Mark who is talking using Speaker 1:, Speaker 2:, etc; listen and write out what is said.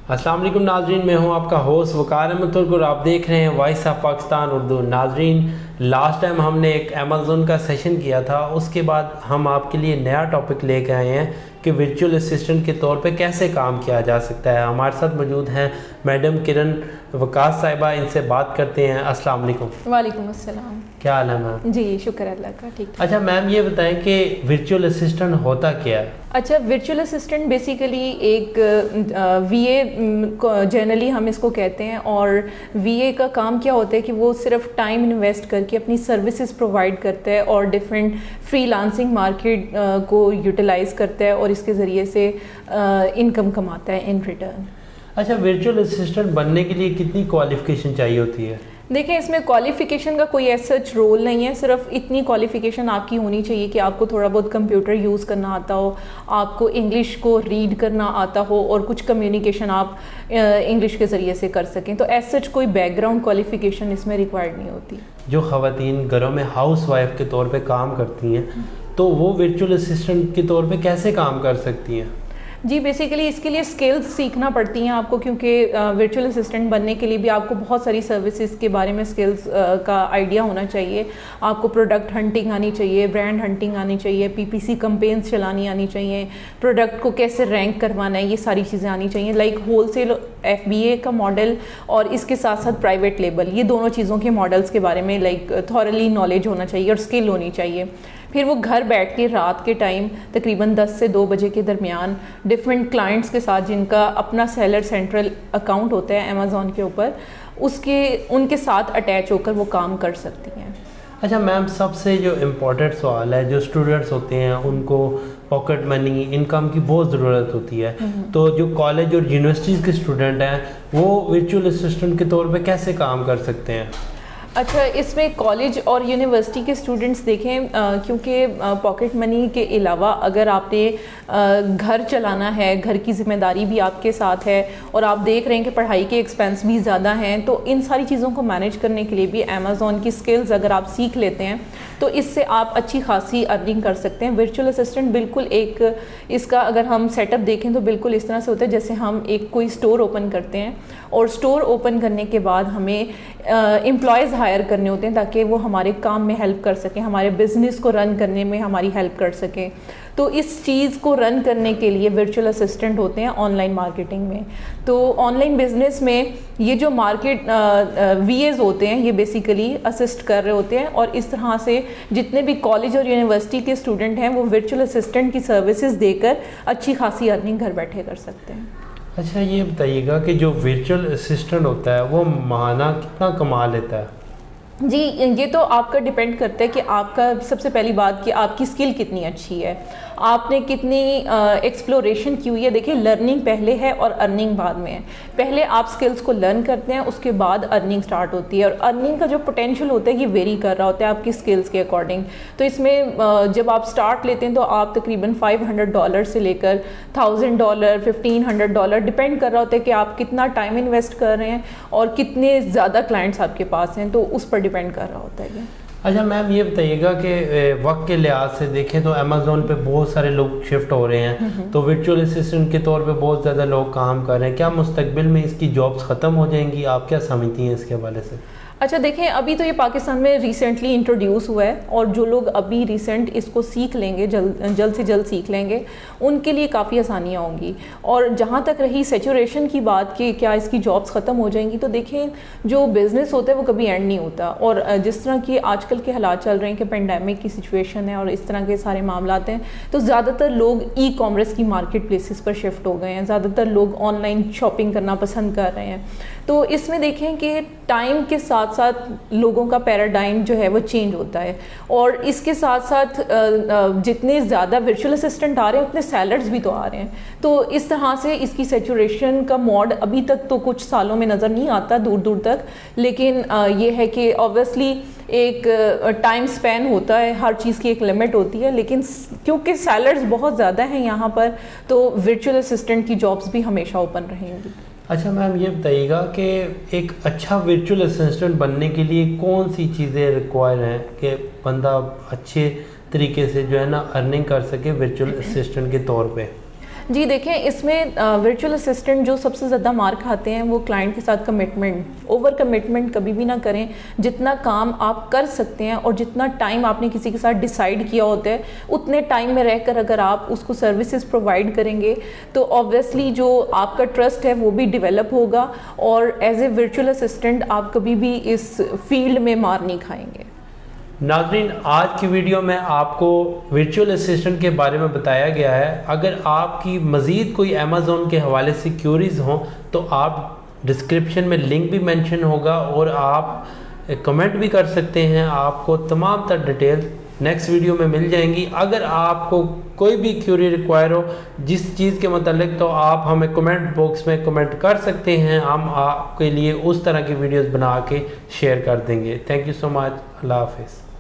Speaker 1: السلام علیکم ناظرین، میں ہوں آپ کا ہوسٹ وقار احمد ترک اور آپ دیکھ رہے ہیں وائس آف پاکستان اردو۔ ناظرین، لاسٹ ٹائم ہم نے ایک امیزون کا سیشن کیا تھا، اس کے بعد ہم آپ کے لیے نیا ٹاپک لے کے آئے ہیں کہ ورچوئل اسسٹنٹ کے طور پہ کیسے کام کیا جا سکتا ہے۔ ہمارے ساتھ موجود ہیں میڈم کرن وکاس صاحبہ، ان سے بات کرتے ہیں۔ السلام علیکم۔
Speaker 2: وعلیکم السلام۔
Speaker 1: کیا حال ہے میم؟
Speaker 2: جی شکر اللہ کا، ٹھیک۔
Speaker 1: اچھا میم، یہ بتائیں کہ ورچوئل اسسٹنٹ ہوتا کیا ہے؟
Speaker 2: اچھا، ورچوئل اسسٹنٹ بیسیکلی ایک وی اے جنرلی ہم اس کو کہتے ہیں، اور وی اے کا کام کیا ہوتا ہے کہ وہ صرف ٹائم انویسٹ کر کے اپنی سروسز پرووائڈ کرتا ہے اور ڈفرینٹ فری لانسنگ مارکیٹ کو یوٹیلائز کرتا ہے اور اس کے ذریعے سے انکم کماتا ہے ان ریٹرن۔
Speaker 1: اچھا، ورچوئل اسسٹنٹ بننے کے لیے کتنی کوالیفیکیشن چاہیے ہوتی ہے؟
Speaker 2: دیکھیں، اس میں کوالیفیکیشن کا کوئی ایسا رول نہیں ہے، صرف اتنی کوالیفیکیشن آپ کی ہونی چاہیے کہ آپ کو تھوڑا بہت کمپیوٹر یوز کرنا آتا ہو، آپ کو انگلش کو ریڈ کرنا آتا ہو اور کچھ کمیونیکیشن آپ انگلش کے ذریعے سے کر سکیں۔ تو ایز سچ کوئی بیک گراؤنڈ کوالیفیکیشن اس میں ریکوائرڈ نہیں ہوتی۔
Speaker 1: جو خواتین گھروں میں ہاؤس وائف کے طور پہ کام کرتی ہیں تو وہ ورچوئل اسسٹنٹ کے طور پہ کیسے کام کر سکتی ہیں؟
Speaker 2: جی بیسیکلی اس کے لیے اسکلز سیکھنا پڑتی ہیں آپ کو، کیونکہ ورچوئل اسسٹنٹ بننے کے لیے بھی آپ کو بہت ساری سروسز کے بارے میں اسکلز کا آئیڈیا ہونا چاہیے۔ آپ کو پروڈکٹ ہنٹنگ آنی چاہیے، برانڈ ہنٹنگ آنی چاہیے، پی پی سی کمپینز چلانی آنی چاہیے، پروڈکٹ کو کیسے رینک کروانا ہے، یہ ساری چیزیں آنی چاہیے۔ Like wholesale F B A کا ماڈل اور اس کے ساتھ ساتھ پرائیویٹ لیبل، یہ دونوں چیزوں کے ماڈلس کے بارے میں تھورلی نالج ہونا چاہیے اور اسکل ہونی چاہیے۔ پھر وہ گھر بیٹھ کے رات کے ٹائم تقریباً 10 سے 2 بجے کے درمیان ڈفرینٹ کلائنٹس کے ساتھ، جن کا اپنا سیلر سینٹرل اکاؤنٹ ہوتا ہے امیزون کے اوپر، ان کے ساتھ اٹیچ ہو کر وہ کام کر سکتی ہیں۔
Speaker 1: اچھا میم، سب سے جو امپورٹنٹ سوال ہے، جو اسٹوڈنٹس ہوتے ہیں ان کو پاکٹ منی، انکم کی بہت ضرورت ہوتی ہے، تو جو کالج اور یونیورسٹیز کے اسٹوڈنٹ ہیں وہ ورچوئل اسسٹنٹ کے طور پہ کیسے کام کر سکتے ہیں؟
Speaker 2: اچھا، اس میں کالج اور یونیورسٹی کے اسٹوڈنٹس دیکھیں، کیونکہ پاکٹ منی کے علاوہ اگر آپ نے گھر چلانا ہے، گھر کی ذمہ داری بھی آپ کے ساتھ ہے اور آپ دیکھ رہے ہیں کہ پڑھائی کے ایکسپینس بھی زیادہ ہیں، تو ان ساری چیزوں کو مینیج کرنے کے لیے بھی امیزون کی اسکلز اگر آپ سیکھ لیتے ہیں تو اس سے آپ اچھی خاصی ارننگ کر سکتے ہیں۔ ورچوئل اسسٹنٹ بالکل ایک، اس کا اگر ہم سیٹ اپ دیکھیں تو بالکل اس طرح سے ہوتا ہے جیسے ہم ایک کوئی اسٹور اوپن کرتے ہیں، اور اسٹور اوپن کرنے کے بعد ہمیں امپلائیز ہائر کرنے ہوتے ہیں تاکہ وہ ہمارے کام میں ہیلپ کر سکیں، ہمارے بزنس کو رن کرنے میں ہماری ہیلپ کر سکیں۔ تو اس چیز کو رن کرنے کے لیے ورچوئل اسسٹنٹ ہوتے ہیں آن لائن مارکیٹنگ میں۔ تو آن لائن بزنس میں یہ جو مارکیٹ وی ایز ہوتے ہیں، یہ بیسیکلی اسسٹ کر رہے ہوتے ہیں، اور اس طرح سے جتنے بھی کالج اور یونیورسٹی کے اسٹوڈنٹ ہیں وہ ورچوئل اسسٹنٹ کی سروسز دے کر اچھی خاصی ارننگ گھر بیٹھے کر سکتے ہیں۔
Speaker 1: اچھا، یہ بتائیے گا کہ جو ورچوئل اسسٹنٹ ہوتا ہے وہ ماہانہ کتنا کما لیتا ہے؟
Speaker 2: جی یہ تو آپ کا ڈیپینڈ کرتا ہے کہ آپ کا سب سے پہلی بات کہ آپ کی اسکل کتنی اچھی ہے، آپ نے کتنی ایکسپلوریشن کی ہوئی ہے۔ دیکھیں، لرننگ پہلے ہے اور ارننگ بعد میں ہے۔ پہلے آپ اسکلس کو لرن کرتے ہیں، اس کے بعد ارننگ سٹارٹ ہوتی ہے، اور ارننگ کا جو پوٹینشیل ہوتا ہے یہ ویری کر رہا ہوتا ہے آپ کی اسکلس کے اکارڈنگ۔ تو اس میں جب آپ سٹارٹ لیتے ہیں تو آپ تقریباً $500 سے لے کر $1000 $1500 ڈپینڈ کر رہا ہوتا ہے کہ آپ کتنا ٹائم انویسٹ کر رہے ہیں اور کتنے زیادہ کلائنٹس آپ کے پاس ہیں، تو اس پر ڈپینڈ کر رہا ہوتا ہے یہ۔
Speaker 1: اچھا میم، یہ بتائیے گا کہ وقت کے لحاظ سے دیکھیں تو امیزون پہ بہت سارے لوگ شفٹ ہو رہے ہیں، تو ورچوئل اسسٹنٹ کے طور پہ بہت زیادہ لوگ کام کر رہے ہیں، کیا مستقبل میں اس کی جابس ختم ہو جائیں گی؟ آپ کیا سمجھتی ہیں اس کے حوالے سے؟
Speaker 2: اچھا دیکھیں، ابھی تو یہ پاکستان میں ریسنٹلی انٹروڈیوس ہوا ہے، اور جو لوگ ابھی ریسنٹ اس کو سیکھ لیں گے، جلد سے جلد سیکھ لیں گے، ان کے لیے کافی آسانیاں ہوں گی۔ اور جہاں تک رہی سیچوریشن کی بات کہ کیا اس کی جابس ختم ہو جائیں گی، تو دیکھیں جو بزنس ہوتا ہے وہ کبھی اینڈ نہیں ہوتا، اور جس طرح کی آج کل کے حالات چل رہے ہیں کہ پینڈیمک کی سچویشن ہے اور اس طرح کے سارے معاملات ہیں، تو زیادہ تر لوگ ای کامرس کی مارکیٹ پلیسز پر شفٹ ہو گئے ہیں، زیادہ تر لوگ آن لائن شاپنگ کرنا پسند کر رہے ہیں۔ تو اس میں دیکھیں کہ ٹائم کے ساتھ ساتھ لوگوں کا پیراڈائم جو ہے وہ چینج ہوتا ہے، اور اس کے ساتھ ساتھ جتنے زیادہ ورچوئل اسسٹنٹ آ رہے ہیں اتنے سیلرز بھی تو آ رہے ہیں، تو اس طرح سے اس کی سیچوریشن کا موڈ ابھی تک تو کچھ سالوں میں نظر نہیں آتا دور دور تک، لیکن یہ ہے کہ اوبویسلی ایک ٹائم سپین ہوتا ہے، ہر چیز کی ایک لمٹ ہوتی ہے، لیکن کیونکہ سیلرز بہت زیادہ ہیں یہاں پر، تو ورچوئل اسسٹنٹ کی جابس بھی ہمیشہ اوپن رہیں گی۔
Speaker 1: اچھا میم، یہ بتائیے گا کہ ایک اچھا ورچوئل اسسٹنٹ بننے کے لیے کون سی چیزیں ریکوائر ہیں کہ بندہ اچھے طریقے سے جو ہے نا ارننگ کر سکے ورچوئل اسسٹنٹ کے طور پہ؟
Speaker 2: جی دیکھیں اس میں ورچوئل اسسٹنٹ جو سب سے زیادہ مار کھاتے ہیں وہ کلائنٹ کے ساتھ کمٹمنٹ، اوور کمٹمنٹ کبھی بھی نہ کریں. جتنا کام آپ کر سکتے ہیں اور جتنا ٹائم آپ نے کسی کے ساتھ ڈیسائیڈ کیا ہوتا ہے اتنے ٹائم میں رہ کر اگر آپ اس کو سروسز پرووائڈ کریں گے تو آبویسلی جو آپ کا ٹرسٹ ہے وہ بھی ڈیولپ ہوگا اور ایز اے ورچوئل اسسٹنٹ آپ کبھی بھی اس فیلڈ میں مار نہیں کھائیں گے.
Speaker 1: ناظرین آج کی ویڈیو میں آپ کو ورچوئل اسسٹنٹ کے بارے میں بتایا گیا ہے. اگر آپ کی مزید کوئی امیزون کے حوالے سے کیوریز ہوں تو آپ ڈسکرپشن میں لنک بھی مینشن ہوگا اور آپ کمنٹ بھی کر سکتے ہیں. آپ کو تمام تر ڈیٹیل نیکسٹ ویڈیو میں مل جائیں گی. اگر آپ کو کوئی بھی کیوری ریکوائر ہو جس چیز کے متعلق تو آپ ہمیں کمنٹ باکس میں کمنٹ کر سکتے ہیں. ہم آپ کے لیے اس طرح کی ویڈیوز بنا کے شیئر کر دیں گے. تھینک یو سو مچ. اللہ حافظ.